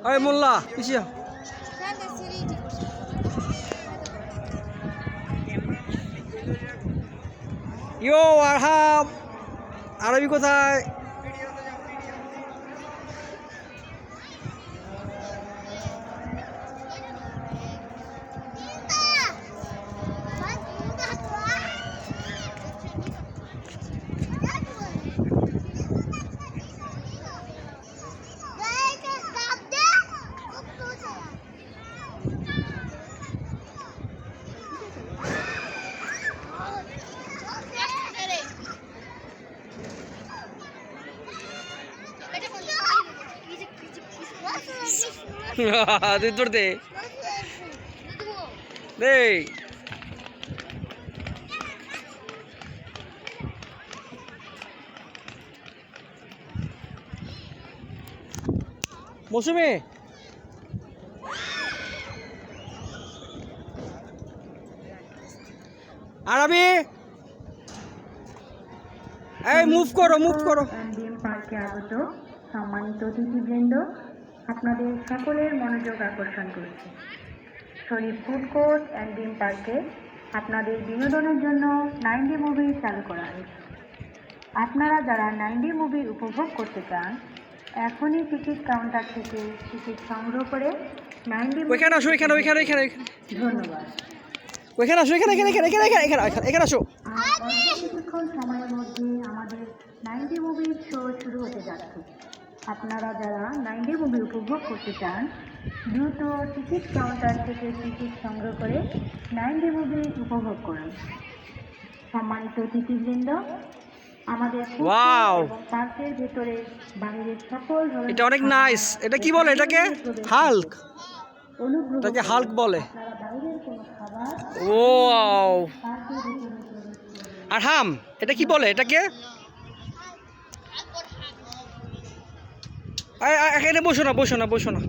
আরে মোল্লা পিছিয়ে ইয়ো আরহাম আরবি কোথায় তুই তোর দে মৌসুমী আরবি এই মুভ করো পার্কে আগত সম্মানিত অতিথিবৃন্দ, আপনাদের সকলের মনোযোগ আকর্ষণ করছে শরীফ ফুড কোর্ট অ্যান্ড ডিম পার্কে আপনাদের বিনোদনের জন্য 9D মুভি চালু করা হয়েছে। আপনারা যারা 9D মুভি উপভোগ করতে চান এখনই টিকিট কাউন্টার থেকে টিকিট সংগ্রহ করে 9D ওইখানে আসো ওইখানে ধন্যবাদ। ওইখানে আসো এখানে আসো কিছুক্ষণ সময়ের মধ্যে আমাদের 9D মুভির শো শুরু হতে যাচ্ছে। আপনারা যারা 9D মুভি উপভোগ করতে চান দ্রুত টিকিট কাউন্টার থেকে টিকিট সংগ্রহ করে 9D মুভি উপভোগ করুন। সম্মানিত অতিথিবৃন্দ, আমাদের পার্কের ভেতরে বাইরের সকল এটা অনেক নাইস। এটা কি বলে এটাকে? হাল্ক। এটাকে হাল্ক বলে। বাইরের কোনো খাবার ওয়াও। পার্কের ভেতরে আরহাম এটা কি বলে এটাকে? এখানে বসো না